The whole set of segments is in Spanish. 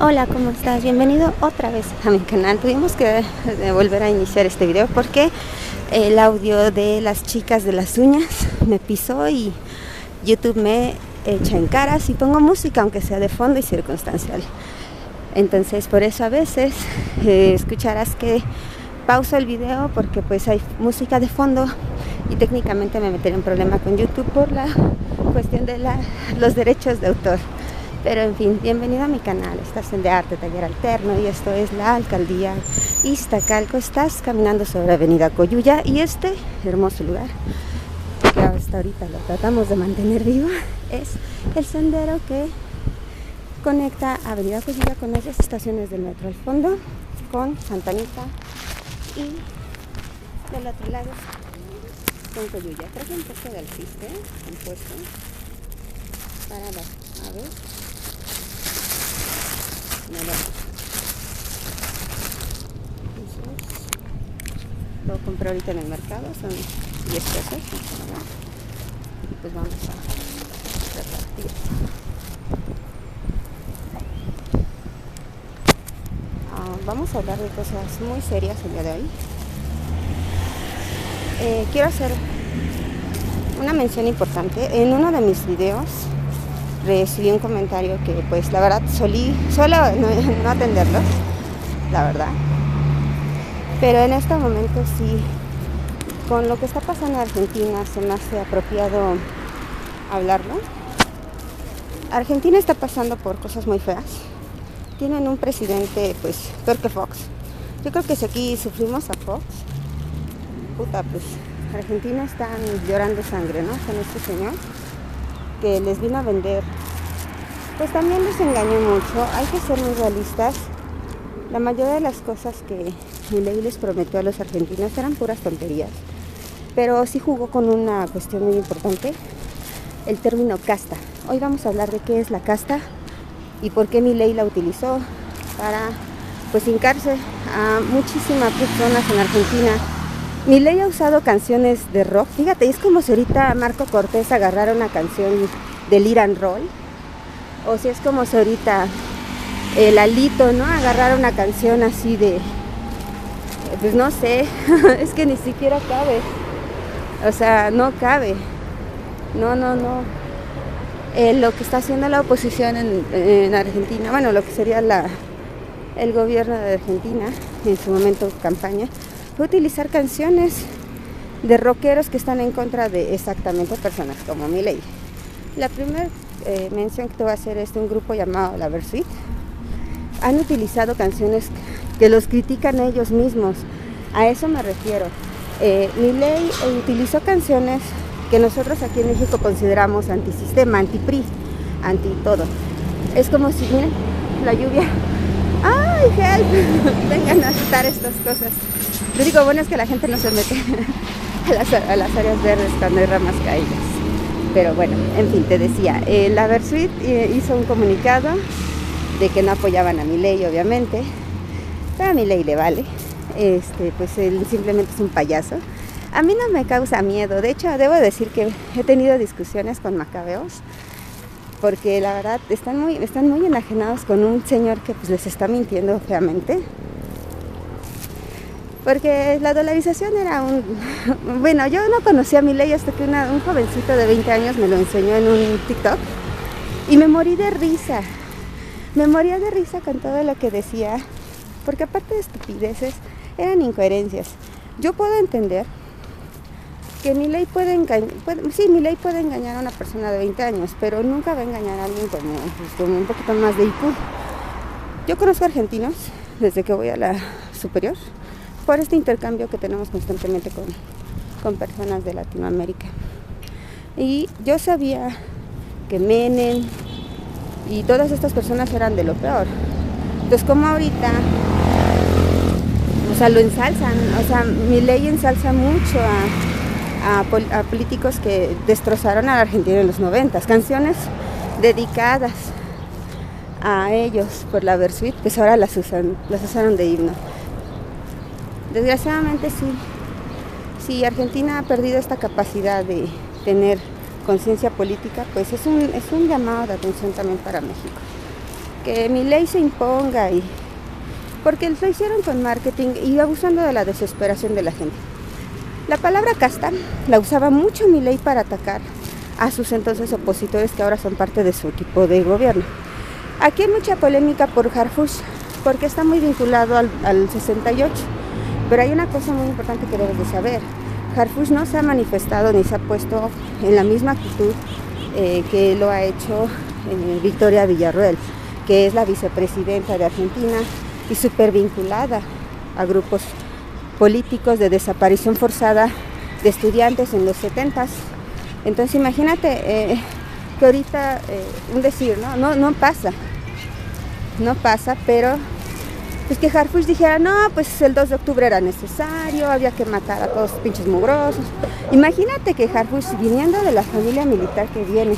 Hola, ¿cómo estás? Bienvenido otra vez a mi canal. Tuvimos que volver a iniciar este video porque el audio de las chicas de las uñas me pisó y YouTube me echa en cara si pongo música, aunque sea de fondo y circunstancial. Entonces por eso a veces escucharás que pauso el video porque pues hay música de fondo y técnicamente me meteré en problema con YouTube por la cuestión de los derechos de autor. Pero en fin, bienvenido a mi canal. Estás en De Arte Taller Alterno y esto es la Alcaldía Iztacalco. Estás caminando sobre Avenida Coyulla y este hermoso lugar, que hasta ahorita lo tratamos de mantener vivo, es el sendero que conecta Avenida Coyulla con las dos estaciones del metro al fondo, con Santa Anita y del otro lado con Coyulla. Traje un poco de alpiste compuesto para las aves. Entonces, lo compré ahorita en el mercado, son 10 pesos. Y pues vamos a repartir. Vamos a hablar de cosas muy serias el día de hoy. Quiero hacer una mención importante. En uno de mis videos recibí un comentario que pues la verdad suelo no atenderlos, la verdad, pero en este momento sí, con lo que está pasando en Argentina se me hace apropiado hablarlo. Argentina está pasando por cosas muy feas. Tienen un presidente pues peor que Fox. Yo creo que si aquí sufrimos a Fox, pues Argentina están llorando sangre, ¿no? Con este señor que les vino a vender, pues también les engañó mucho. Hay que ser muy realistas. La mayoría de las cosas que Milei les prometió a los argentinos eran puras tonterías, pero sí jugó con una cuestión muy importante, el término casta. Hoy vamos a hablar de qué es la casta y por qué Milei la utilizó para pues hincarse a muchísimas personas en Argentina. Milei ha usado canciones de rock, fíjate, es como si ahorita Marco Cortés agarrara una canción del Iran Roll, o si es como si ahorita el Alito, ¿no?, agarrara una canción así de, pues no sé, es que ni siquiera cabe, o sea, no cabe, no. Lo que está haciendo la oposición en Argentina, bueno, lo que sería el gobierno de Argentina, en su momento campaña, fue utilizar canciones de rockeros que están en contra de exactamente personas como Milei. La primera mención que te voy a hacer es de un grupo llamado La Versuit. Han utilizado canciones que los critican ellos mismos. A eso me refiero. Milei utilizó canciones que nosotros aquí en México consideramos antisistema, anti-PRI, anti-todo. Es como si, miren, la lluvia. ¡Ay, help! Vengan a aceptar estas cosas. Lo único bueno es que la gente no se mete a las áreas verdes cuando hay ramas caídas. Pero bueno, en fin, te decía, la Versuit hizo un comunicado de que no apoyaban a Milei, obviamente. Pero a Milei le vale. Pues él simplemente es un payaso. A mí no me causa miedo. De hecho, debo decir que he tenido discusiones con macabeos, porque la verdad están muy enajenados con un señor que pues les está mintiendo feamente. Porque la dolarización era bueno, yo no conocía a Milei hasta que un jovencito de 20 años me lo enseñó en un TikTok y me morí de risa. Me moría de risa con todo lo que decía, porque aparte de estupideces, eran incoherencias. Yo puedo entender que Milei puede engañar a una persona de 20 años, pero nunca va a engañar a alguien con un poquito más de IQ. Yo conozco argentinos desde que voy a la superior, por este intercambio que tenemos constantemente con personas de Latinoamérica. Y yo sabía que Menem y todas estas personas eran de lo peor. Entonces, como ahorita, o sea, lo ensalzan, o sea, Milei ensalza mucho a políticos que destrozaron a la Argentina en los 90, canciones dedicadas a ellos por la Versuit, pues ahora las usaron de himno. Desgraciadamente sí, Argentina ha perdido esta capacidad de tener conciencia política, pues es un llamado de atención también para México. que Milei se imponga, y porque lo hicieron con marketing y abusando de la desesperación de la gente. La palabra casta la usaba mucho Milei para atacar a sus entonces opositores, que ahora son parte de su equipo de gobierno. Aquí hay mucha polémica por Harfush, porque está muy vinculado al 68, pero hay una cosa muy importante que debes de saber. Harfush no se ha manifestado ni se ha puesto en la misma actitud que lo ha hecho Victoria Villarruel, que es la vicepresidenta de Argentina y súper vinculada a grupos políticos de desaparición forzada de estudiantes en los 70s. Entonces imagínate que ahorita, un decir, no pasa, pero pues que Harfush dijera, no, pues el 2 de octubre era necesario, había que matar a todos los pinches mugrosos. Imagínate que Harfush, viniendo de la familia militar que viene,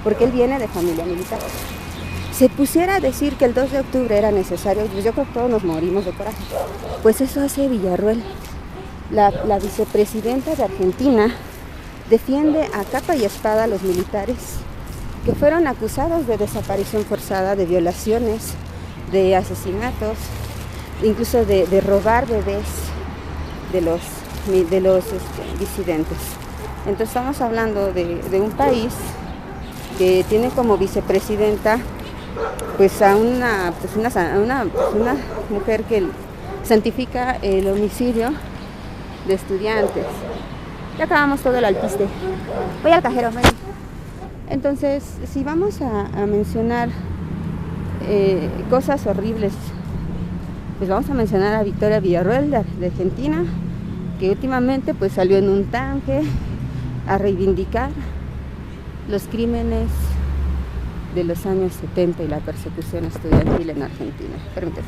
porque él viene de familia militar, se pusiera a decir que el 2 de octubre era necesario, pues yo creo que todos nos morimos de coraje. Pues eso hace Villarruel. La vicepresidenta de Argentina defiende a capa y espada a los militares que fueron acusados de desaparición forzada, de violaciones, de asesinatos, incluso de robar bebés de los disidentes. Entonces estamos hablando de un país que tiene como vicepresidenta pues a una mujer que santifica el homicidio de estudiantes. Ya acabamos todo el alpiste. Voy al cajero, ven. Entonces, si vamos a mencionar cosas horribles, pues vamos a mencionar a Victoria Villarruel de Argentina, que últimamente pues salió en un tanque a reivindicar los crímenes de los años 70 y la persecución estudiantil en Argentina. Permíteme.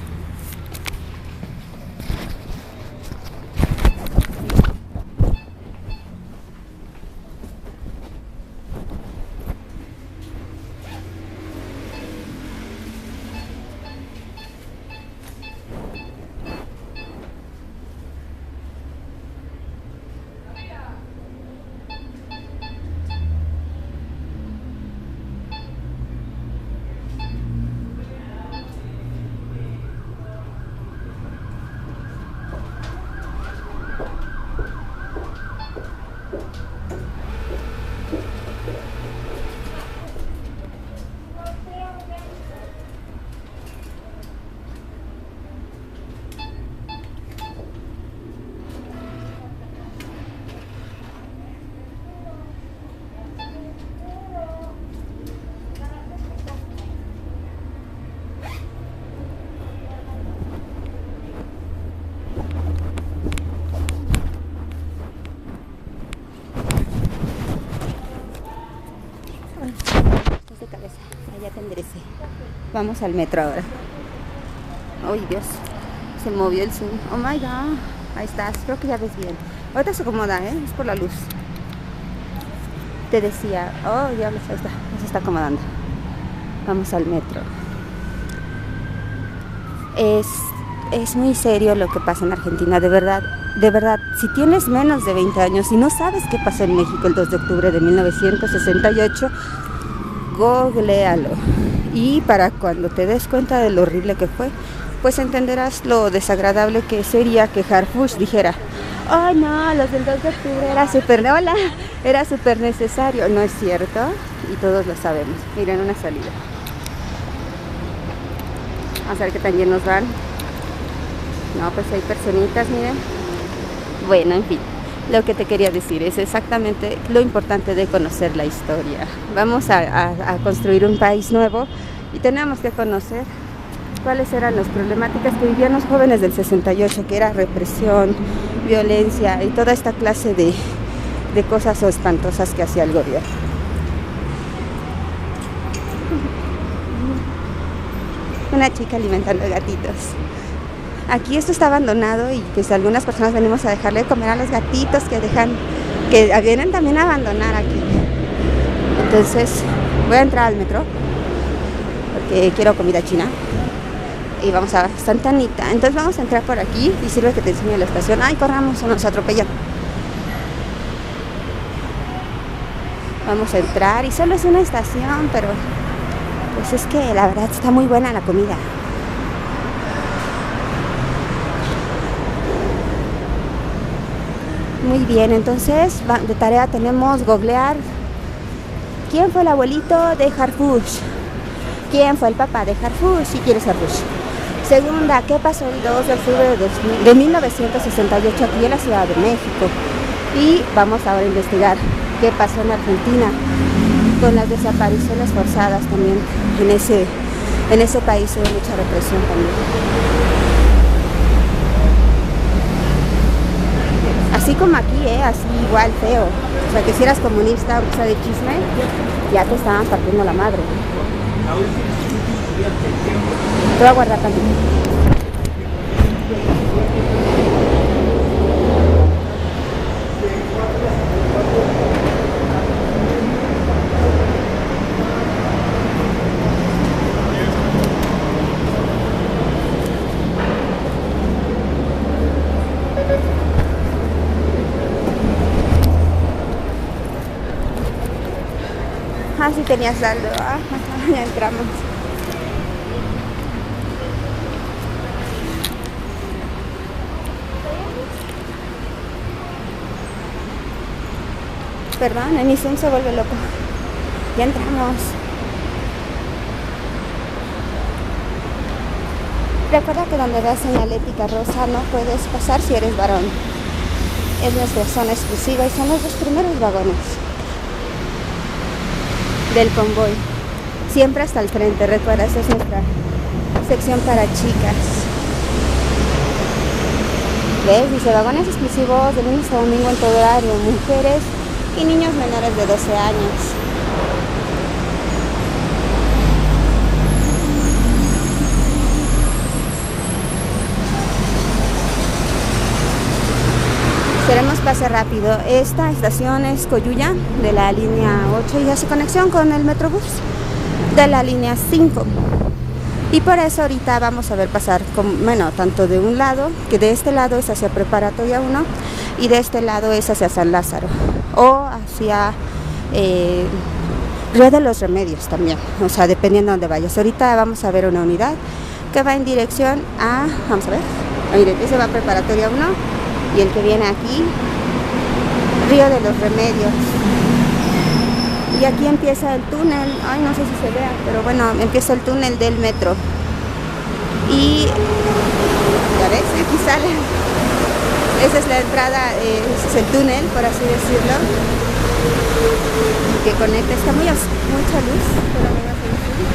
Estás de cabeza, allá te enderecé. Vamos al metro ahora. Ay, Dios, se movió el zoom. Oh my god, ahí estás, creo que ya ves bien. Ahorita se acomoda, es por la luz. Te decía, oh diablos, ahí está, se está acomodando. Vamos al metro. Es muy serio lo que pasa en Argentina, de verdad. De verdad, si tienes menos de 20 años y no sabes qué pasó en México el 2 de octubre de 1968, googlealo. Y para cuando te des cuenta de lo horrible que fue, pues entenderás lo desagradable que sería que Harfush dijera, oh no, los del 2 de octubre era súper necesario. No es cierto, y todos lo sabemos. Miren, una salida. Vamos a ver qué tan llenos van. No, pues hay personitas, miren. Bueno, en fin, lo que te quería decir es exactamente lo importante de conocer la historia. Vamos a construir un país nuevo y tenemos que conocer cuáles eran las problemáticas que vivían los jóvenes del 68, que era represión, violencia y toda esta clase de cosas espantosas que hacía el gobierno. Una chica alimentando gatitos. Aquí esto está abandonado y pues algunas personas venimos a dejarle de comer a los gatitos que vienen también a abandonar aquí. Entonces voy a entrar al metro porque quiero comida china y vamos a Santa Anita. Entonces vamos a entrar por aquí y sirve que te enseñe la estación. Ay, corramos o nos atropellan. Vamos a entrar y solo es una estación, pero pues es que la verdad está muy buena la comida. Muy bien, entonces de tarea tenemos googlear quién fue el abuelito de Harfush, quién fue el papá de Harfush y quién es Harfush. Segunda, ¿qué pasó el 2 de octubre de 1968 aquí en la Ciudad de México? Y vamos ahora a investigar qué pasó en Argentina con las desapariciones forzadas también. En ese país hubo mucha represión también. Así como aquí, así igual feo. O sea, que si eras comunista, o sea, de chisme, ya te estaban partiendo la madre. Te voy a guardar también. Ah, sí tenías saldo. Ah, ya entramos. Perdón, en mi Zoom se vuelve loco. Ya entramos. Recuerda que donde veas señalética rosa no puedes pasar si eres varón. Es nuestra zona exclusiva y son los dos primeros vagones del convoy. Siempre hasta el frente, recuerda, esa es nuestra sección para chicas. ¿Ves? Dice vagones exclusivos de lunes a domingo en todo horario, mujeres y niños menores de 12 años. Queremos pase rápido. Esta estación es Coyuya de la línea 8 y hace conexión con el Metrobús de la línea 5. Y por eso ahorita vamos a ver pasar, tanto de un lado, que de este lado es hacia Preparatoria 1 y de este lado es hacia San Lázaro o hacia Río de los Remedios también, o sea, dependiendo de dónde vayas. Ahorita vamos a ver una unidad que va en dirección a, vamos a ver, miren, ese va a Preparatoria 1 y el que viene aquí, Río de los Remedios. Y aquí empieza el túnel, ay, no sé si se vea, pero bueno, empieza el túnel del metro. Y, ya ves, aquí sale. Esa es la entrada, ese es el túnel, por así decirlo, que conecta. Está mucha luz, pero no hace el zoom.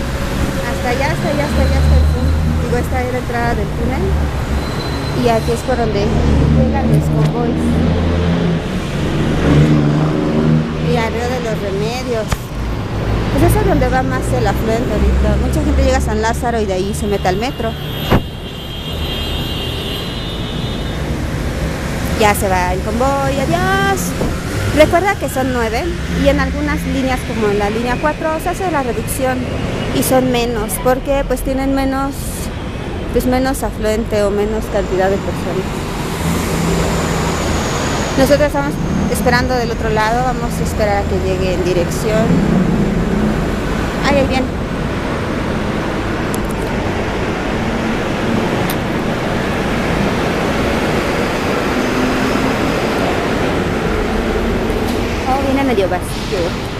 Hasta allá está el zoom. Digo, esta es la entrada del túnel. Y aquí es por donde llegan los convoys. Y al Río de los Remedios. Pues eso es donde va más el afluente ahorita. Mucha gente llega a San Lázaro y de ahí se mete al metro. Ya se va el convoy, adiós. Recuerda que son 9 y en algunas líneas como en la línea 4 se hace la reducción y son menos porque pues tienen menos afluente o menos cantidad de personas. Nosotros estamos esperando del otro lado, vamos a esperar a que llegue en dirección. Ahí viene. Oh, viene medio vacío.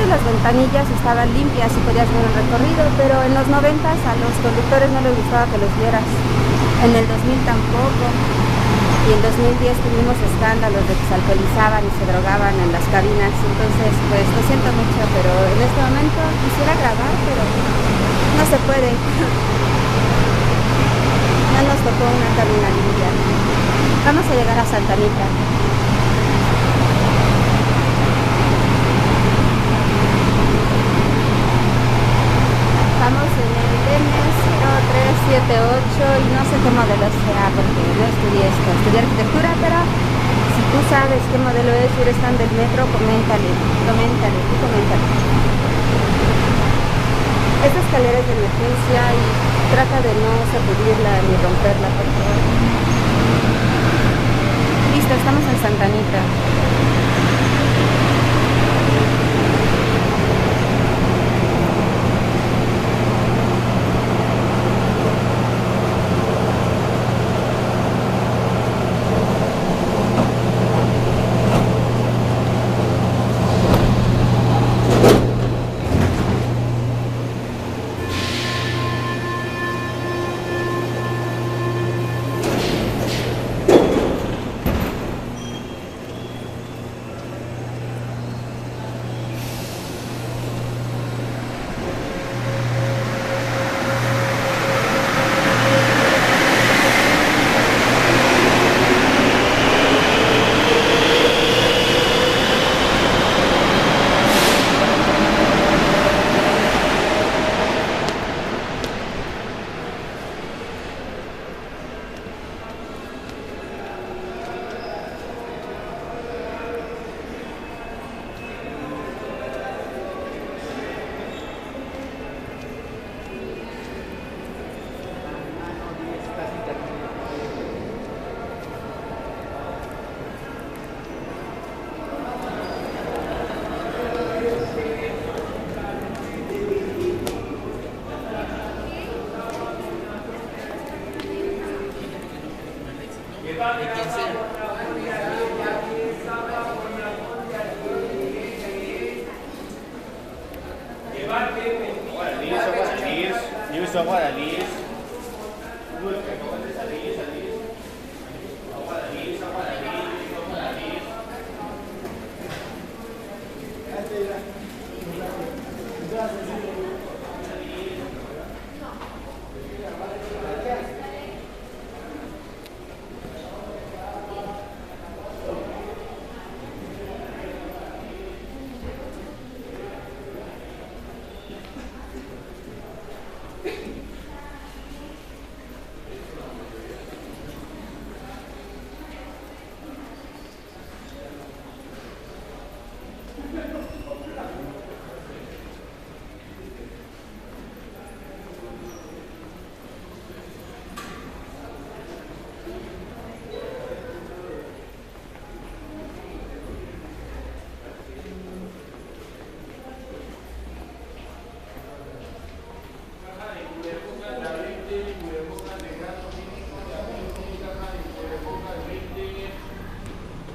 Las ventanillas estaban limpias y podías ver el recorrido, pero en los 90 a los conductores no les gustaba que los vieras. En el 2000 tampoco. Y en 2010 tuvimos escándalos de que se alcoholizaban y se drogaban en las cabinas. Entonces, pues lo siento mucho, pero en este momento quisiera grabar, pero no no se puede. No nos tocó una cabina limpia. Vamos a llegar a Santa Anita. Estamos en el M0378 y no sé qué modelo sea porque no estudié esto. Estudié arquitectura, pero si tú sabes qué modelo es y eres fan del metro, coméntale. Esta escalera es de emergencia y trata de no sacudirla ni romperla, por favor. Listo, estamos en Santa Anita. Guaranis, só Guaranis.